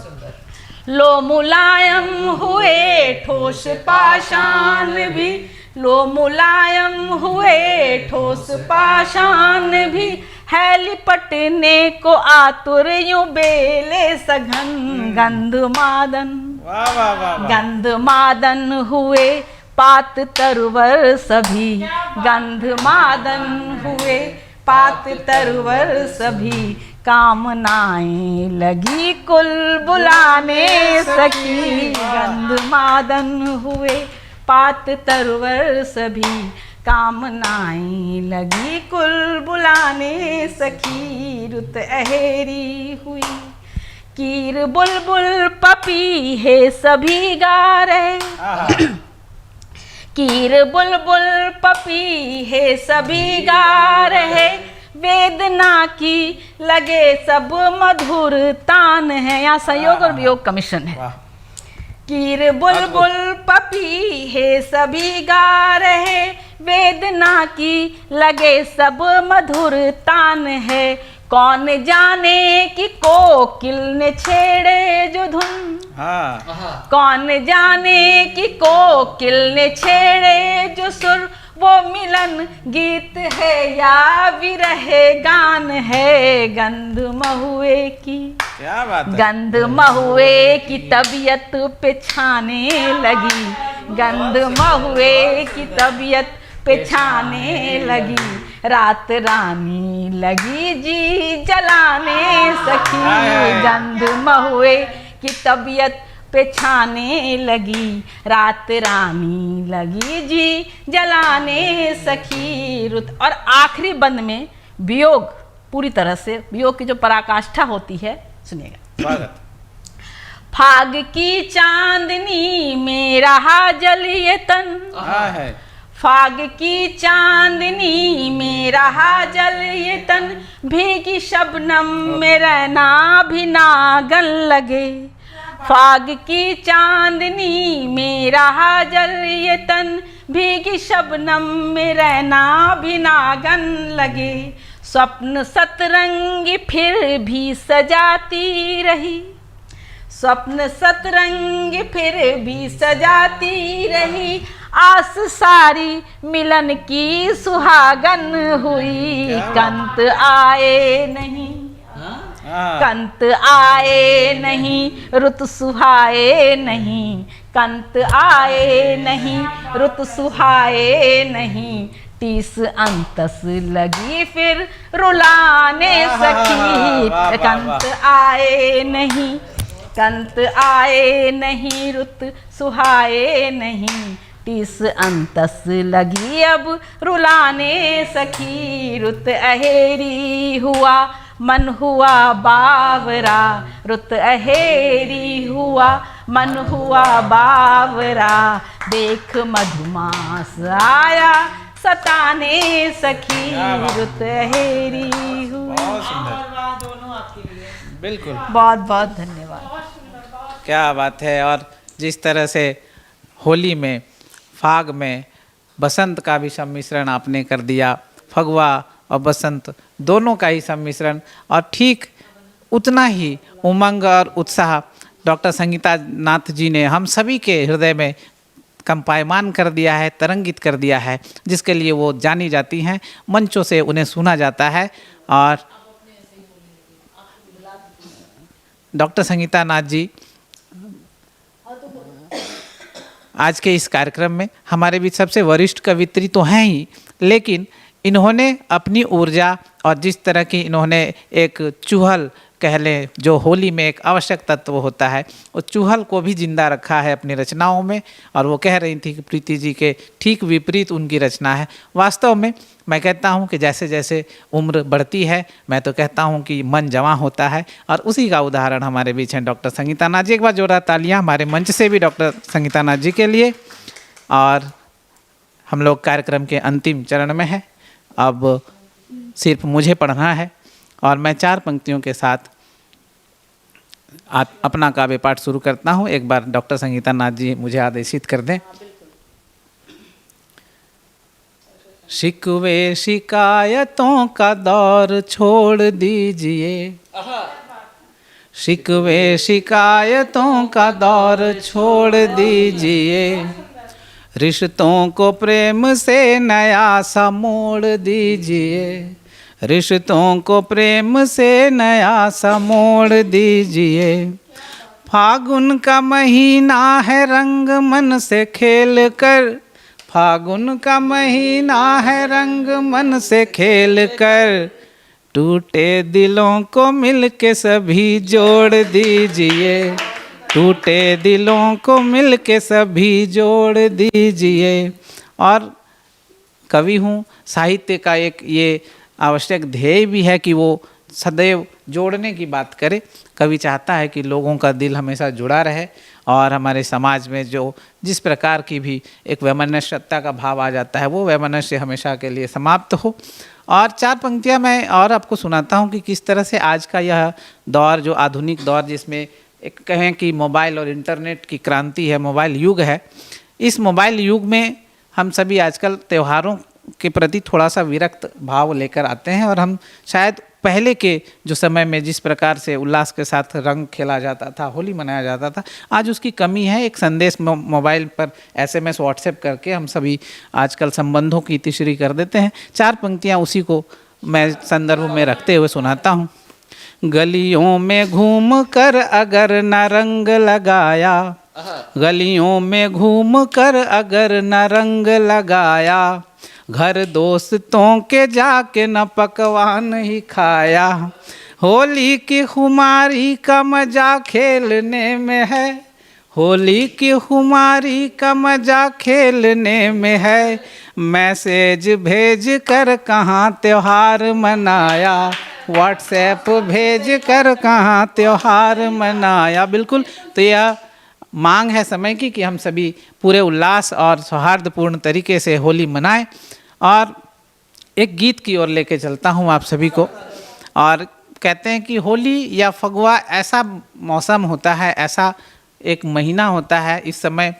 लो मुलायम हुए ठोस पाषाण भी, लो मुलायम हुए ठोस पाषाण भी। है लिपटने को आतुर यूं बेले सघन। गंधमादन वाह वाह वाह वाह। गंधमादन हुए पात तरुवर सभी। गंधमादन हुए पात तरुवर सभी। कामनाएं लगी कुल बुलाने सखी। गंधमादन हुए पात तरुवर सभी। कामनाएं लगी कुल बुलाने सखी। रुत अहेरी हुई कीर बुलबुल पपी है सभी गा रहे। कीर बुलबुल पपी है सभी गा रहे। वेदना की लगे सब मधुर तान है। यहाँ संयोग और वियोग का मिश्रण है। कीर बुलबुल पपी है सभी गा रहे। वेदना की लगे सब मधुर तान है। कौन जाने कि कोकिल ने छेड़े जो धुन। कौन जाने कि कोकिल ने छेड़े जो सुर। वो मिलन गीत है या विरह गान है। गंध महुए की क्या बात है। गंध महुए की तबीयत पे छाने लगी। गंध महुए की तबीयत पे छाने लगी। रात रानी लगी जी जलाने सखी। गंध महुए की तबीयत पे छाने लगी। रात रानी लगी जी जलाने सखी। रुत और आखिरी बंद में वियोग पूरी तरह से वियोग की जो पराकाष्ठा होती है सुनिएगा। फाग की चांदनी में रहा जलिए तन। है फाग की चांदनी में रहा जलिए तन। भीगी शबनम में रहना भी नागन लगे। फाग की चांदनी में रहा जलिए तन। भीगी शबनम में रहना भी नागन लगे। स्वप्न सतरंगी फिर भी सजाती रही। स्वप्न सतरंगी फिर भी सजाती रही। आस सारी मिलन की सुहागन हुई। कंत आए नहीं। कंत आए नहीं रुत सुहाए नहीं। कंत आए नहीं रुत सुहाए नहीं। तीस अंतस लगी फिर रुलाने सखी। कंत आए नहीं। कंत आए नहीं रुत सुहाए नहीं। तीस अंतस लगी अब रुलाने सखी। रुत अहेरी हुआ मन हुआ बावरा। रुत अहेरी हुआ मन हुआ बावरा। देख मधुमास आया सताने सखी। रुत अहेरी हुआ। बहुत सुंदर। बिल्कुल बहुत बहुत धन्यवाद। क्या बात है। और जिस तरह से होली में फाग में बसंत का भी सम्मिश्रण आपने कर दिया। फगुआ और बसंत दोनों का ही सम्मिश्रण और ठीक उतना ही उमंग और उत्साह डॉक्टर संगीता नाथ जी ने हम सभी के हृदय में कंपायमान कर दिया है, तरंगित कर दिया है, जिसके लिए वो जानी जाती हैं। मंचों से उन्हें सुना जाता है। और डॉक्टर संगीता नाथ जी आज के इस कार्यक्रम में हमारे बीच सबसे वरिष्ठ कवित्री तो हैं ही, लेकिन इन्होंने अपनी ऊर्जा और जिस तरह की इन्होंने एक चूहल कह लें जो होली में एक आवश्यक तत्व होता है, उस चूहल को भी जिंदा रखा है अपनी रचनाओं में। और वो कह रही थी कि प्रीति जी के ठीक विपरीत उनकी रचना है। वास्तव में मैं कहता हूँ कि जैसे जैसे उम्र बढ़ती है, मैं तो कहता हूँ कि मन जवां होता है। और उसी का उदाहरण हमारे बीच हैं डॉक्टर संगीता नाथ जी। एक बार जोरदार तालियाँ हमारे मंच से भी डॉक्टर संगीता नाथ जी के लिए। और हम लोग कार्यक्रम के अंतिम चरण में हैं। अब सिर्फ मुझे पढ़ना है और मैं 4 पंक्तियों के साथ अपना काव्य पाठ शुरू करता हूँ। एक बार डॉक्टर संगीता नाथ जी मुझे आदेशित कर दें। शिकवे शिकायतों का दौर छोड़ दीजिए। शिकवे शिकायतों का दौर छोड़ दीजिए। रिश्तों को प्रेम से नया सा मोड़ दीजिए। रिश्तों को प्रेम से नया सा मोड़ दीजिए। फागुन का महीना है रंग मन से खेल कर, फागुन का महीना है रंग मन से खेल कर, टूटे दिलों को मिल के सभी जोड़ दीजिए, टूटे दिलों को मिल के सभी जोड़ दीजिए। और कवि हूँ, साहित्य का एक ये आवश्यक ध्येय भी है कि वो सदैव जोड़ने की बात करे। कवि चाहता है कि लोगों का दिल हमेशा जुड़ा रहे और हमारे समाज में जो जिस प्रकार की भी एक वैमनस्यता का भाव आ जाता है वो वैमनस्य हमेशा के लिए समाप्त हो। और 4 पंक्तियाँ मैं और आपको सुनाता हूँ कि किस तरह से आज का यह दौर, जो आधुनिक दौर, जिसमें एक कहें कि मोबाइल और इंटरनेट की क्रांति है, मोबाइल युग है, इस मोबाइल युग में हम सभी आजकल त्योहारों के प्रति थोड़ा सा विरक्त भाव लेकर आते हैं। और हम शायद पहले के जो समय में जिस प्रकार से उल्लास के साथ रंग खेला जाता था, होली मनाया जाता था, आज उसकी कमी है। एक संदेश मोबाइल पर SMS व्हाट्सएप करके हम सभी आजकल संबंधों की तीसरी कर देते हैं। 4 पंक्तियाँ उसी को मैं संदर्भ में रखते हुए सुनाता हूँ। गलियों में घूम कर अगर न रंग लगाया, गलियों में घूम कर अगर न रंग लगाया, घर दोस्तों के जाके न पकवान ही खाया, होली की खुमारी का मजा खेलने में है, होली की खुमारी का मजा खेलने में है, मैसेज भेज कर कहाँ त्योहार मनाया, व्हाट्सएप भेज कर कहाँ त्योहार मनाया। बिल्कुल, तो यह मांग है समय की कि हम सभी पूरे उल्लास और सौहार्दपूर्ण तरीके से होली मनाएं। और एक गीत की ओर लेके चलता हूँ आप सभी को। और कहते हैं कि होली या फगुआ ऐसा मौसम होता है, ऐसा एक महीना होता है, इस समय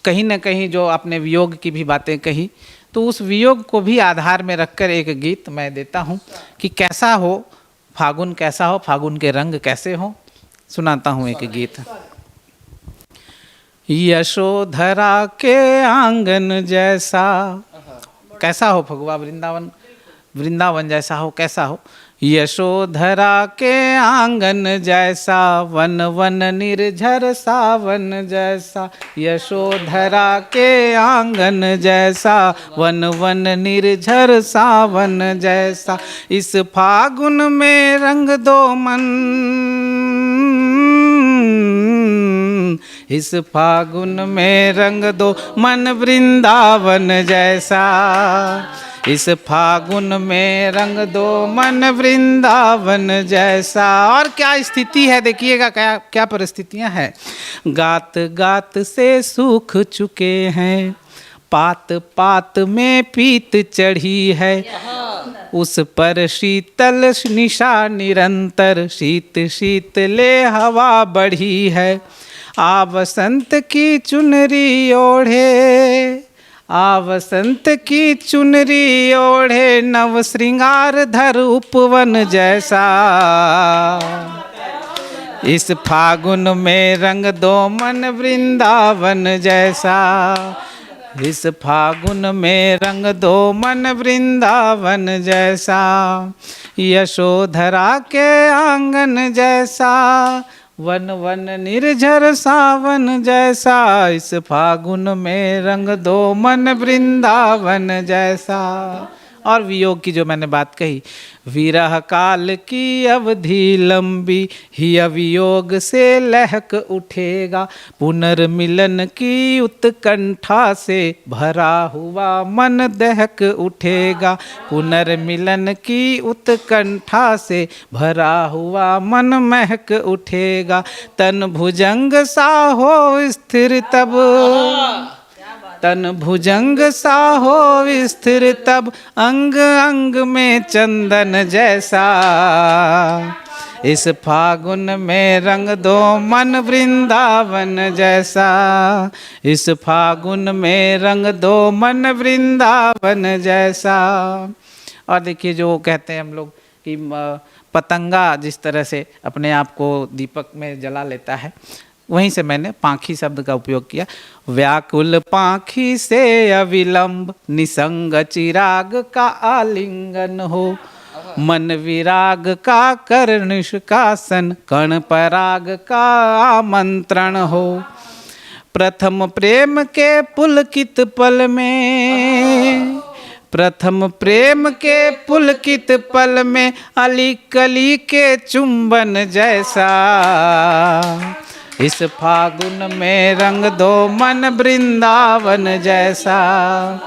कहीं ना कहीं जो आपने वियोग की भी बातें कही, तो उस वियोग को भी आधार में रखकर एक गीत मैं देता हूँ कि कैसा हो फागुन, कैसा हो फागुन के रंग कैसे हो। सुनाता हूँ एक गीत। यशोधरा के आंगन जैसा, कैसा हो फगुआ वृंदावन, वृंदावन जैसा हो, कैसा हो। यशोधरा के आंगन जैसा, वन वन निर्झर सावन जैसा, यशोधरा के आंगन जैसा, वन वन निर्झर सावन जैसा, इस फागुन में रंग दो मन, इस फागुन में रंग दो मन वृंदावन जैसा, इस फागुन में रंग दो मन वृंदावन जैसा। और क्या स्थिति है देखिएगा, क्या क्या परिस्थितियां हैं। गात गात से सूख चुके हैं, पात पात में पीत चढ़ी है, उस पर शीतल निशा निरंतर, शीत शीतले हवा बढ़ी है। आ बसंत की चुनरी ओढ़े, आ बसंत की चुनरी ओढ़े, नव श्रृंगार धर उपवन जैसा, इस फागुन में रंग दो मन वृंदावन जैसा, इस फागुन में रंग दो मन वृंदावन जैसा, यशोधरा के आंगन जैसा, वन वन निर्झर सावन जैसा, इस फागुन में रंग दो मन वृंदावन जैसा। और वियोग की जो मैंने बात कही, विरह काल की अवधि लंबी, ही अवियोग से लहक उठेगा, पुनर्मिलन की उत्कंठा से भरा हुआ मन दहक उठेगा, पुनर्मिलन की उत्कंठा से भरा हुआ मन महक उठेगा, तन भुजंग सा हो स्थिर तब, तन भुजंग सा हो स्थिर तब, अंग अंग में चंदन जैसा, इस फागुन में रंग दो मन वृंदावन जैसा, इस फागुन में रंग दो मन वृंदावन जैसा। और देखिए जो कहते हैं हम लोग कि पतंगा जिस तरह से अपने आप को दीपक में जला लेता है, वहीं से मैंने पाखी शब्द का उपयोग किया। व्याकुल पाखी से अविलंब, निसंग चिराग का आलिंगन हो, मन विराग का कर निष्कासन, कण पराग का आमंत्रण हो। प्रथम प्रेम के पुलकित पल में, प्रथम प्रेम के पुलकित पल में, अली कली के चुंबन जैसा। इस फागुन में रंग दो मन वृंदावन जैसा।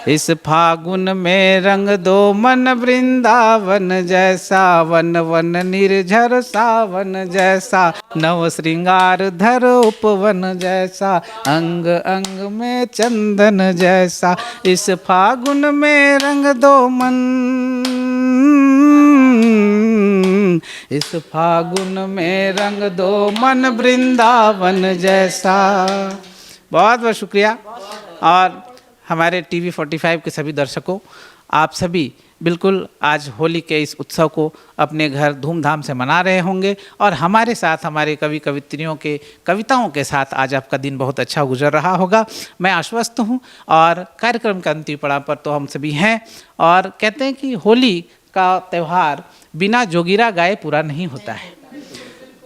इस फागुन में रंग दो मन वृंदावन जैसा। वन वन निर्झर सावन जैसा, नव श्रृंगार धर उपवन जैसा, अंग अंग में चंदन जैसा। इस फागुन में रंग दो मन, इस फागुन में रंग दो मन वृंदावन जैसा। बहुत बहुत शुक्रिया। और हमारे टीवी 45 के सभी दर्शकों, आप सभी बिल्कुल आज होली के इस उत्सव को अपने घर धूमधाम से मना रहे होंगे और हमारे साथ, हमारे कवि कवित्रियों के कविताओं के साथ आज आपका दिन बहुत अच्छा गुजर रहा होगा, मैं आश्वस्त हूँ। और कार्यक्रम का अंतिम पड़ाव पर तो हम सभी हैं और कहते हैं कि होली का त्यौहार बिना जोगिरा गाए पूरा नहीं होता है।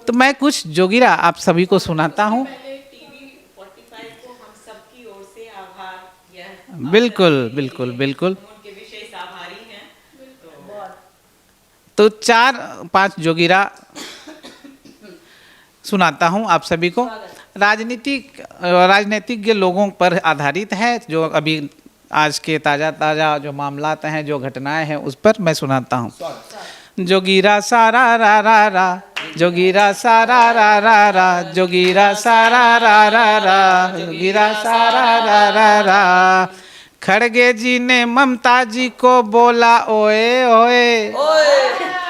तो मैं कुछ जोगिरा आप सभी को सुनाता हूँ। बिल्कुल बिल्कुल बिल्कुल, तो 4-5 जोगिरा सुनाता हूँ आप सभी को। राजनीतिक लोगों पर आधारित है, जो अभी आज के ताज़ा जो मामलात हैं, जो घटनाएं हैं, उस पर मैं सुनाता हूँ। जोगिरा सारा रा रा रा, जोगिरा सारा रा रा रा, जोगिरा सारा रा रा रा, जोगिरा सारा रा रा रा। खड़गे जी ने ममता जी को बोला ओए ओए,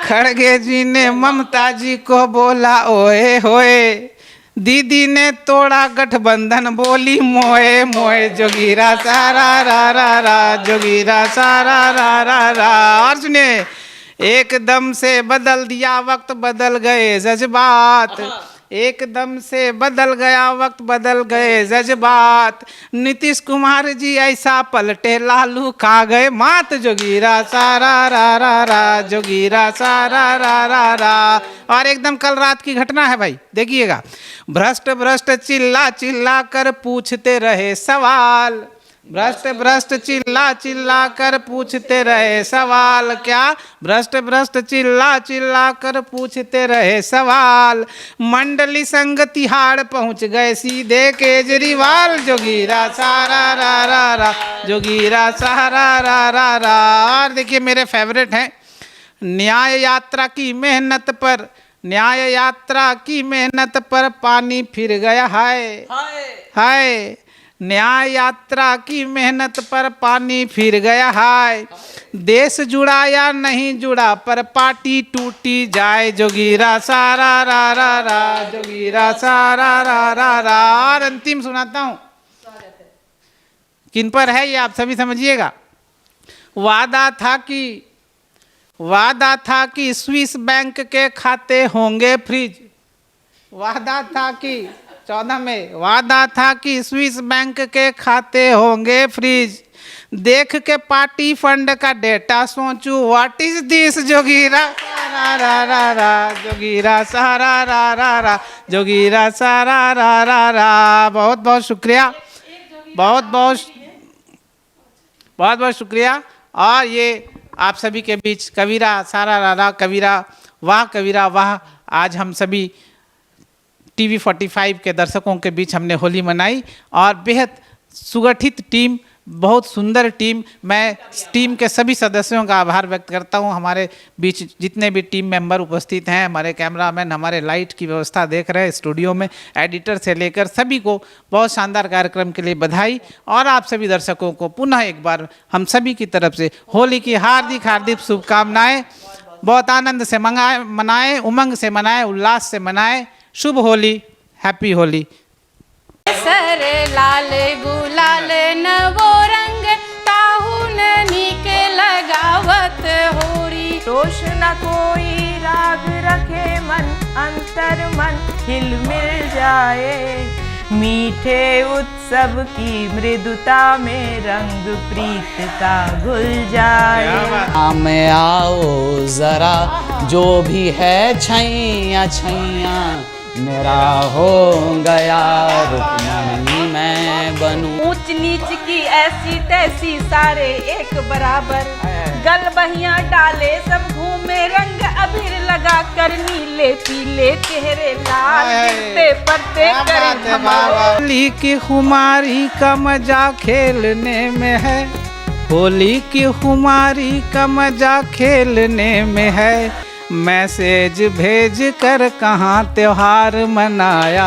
खड़गे जी ने ममता जी को बोला ओए होए। दीदी ने तोड़ा गठबंधन, बोली मोए मोए। जोगिरा सारा रा रा रा, जोगिरा सारा रा रा रा। और सुनिए, एकदम से बदल दिया वक्त, बदल गए जज्बात। एकदम से बदल गया वक्त, बदल गए जज्बात। नीतीश कुमार जी ऐसा पलटे, लालू खा गए मात। जोगिरा सारा रा रा रा, जोगिरा सारा रा रा रा। और एकदम कल रात की घटना है भाई, देखिएगा। भ्रष्ट भ्रष्ट चिल्ला चिल्ला कर पूछते रहे सवाल, भ्रष्ट भ्रष्ट चिल्ला चिल्ला कर पूछते रहे सवाल। क्या? भ्रष्ट भ्रष्ट चिल्ला चिल्ला कर पूछते रहे सवाल। मंडली संघ तिहाड़ पहुंच गए सीधे केजरीवाल। जोगिरा सारा रा रा रा, जोगिरा सारा रा रा रा। और देखिए मेरे फेवरेट हैं, न्याय यात्रा की मेहनत पर, न्याय यात्रा की मेहनत पर पानी फिर गया हाय हाय। न्याय यात्रा की मेहनत पर पानी फिर गया हाय। देश जुड़ा या नहीं जुड़ा, पर पार्टी टूटी जाए। जोगिरा सारा रा रा रा, जोगिरा सारा रा रा रा। और अंतिम सुनाता हूँ, किन पर है ये आप सभी समझिएगा। वादा था कि स्विस बैंक के खाते होंगे फ्रीज। वादा था कि 14 में वादा था कि स्विस बैंक के खाते होंगे फ्रीज। देख के पार्टी फंड का डेटा सोचूं, व्हाट इज दिस। जोगिरा सारा रा रा रा, जोगिरा सारा रा रा रा, जोगिरा सारा रा रा रा। बहुत बहुत शुक्रिया, बहुत बहुत शुक्रिया। और ये आप सभी के बीच कबीरा सारा रा रा, कबीरा वाह। आज हम सभी टीवी 45 के दर्शकों के बीच हमने होली मनाई और बेहद सुगठित टीम, बहुत सुंदर टीम। मैं टीम के सभी सदस्यों का आभार व्यक्त करता हूं। हमारे बीच जितने भी टीम मेंबर उपस्थित हैं, हमारे कैमरामैन, हमारे लाइट की व्यवस्था देख रहे हैं स्टूडियो में, एडिटर से लेकर सभी को बहुत शानदार कार्यक्रम के लिए बधाई। और आप सभी दर्शकों को पुनः एक बार हम सभी की तरफ से होली की हार्दिक हार्दिक शुभकामनाएँ। बहुत आनंद से मनाएं, उमंग से मनाएं, उल्लास से मनाएं। शुभ होली, हैप्पी होली। सर लाल गुलाल नवो रंग, ताहुन नीक लगावत होरी। दोष न कोई राग रखे मन, अंतर मन हिल मिल जाए। मीठे उत्सव की मृदुता में रंग प्रीत का घुल जाए। में आओ जरा जो भी है छैया छैया, मेरा हो गया रुक्मणी मैं बनूं। ऊंच नीच की ऐसी तैसी सारे एक बराबर, गल बहियां डाले सब घूमे रंग अबीर लगा कर, नीले पीले चेहरे लाल गिरते पड़ते करें धमाल। होली की खुमारी का मजा खेलने में है, होली की खुमारी का मजा खेलने में है। मैसेज भेज कर कहाँ त्योहार मनाया।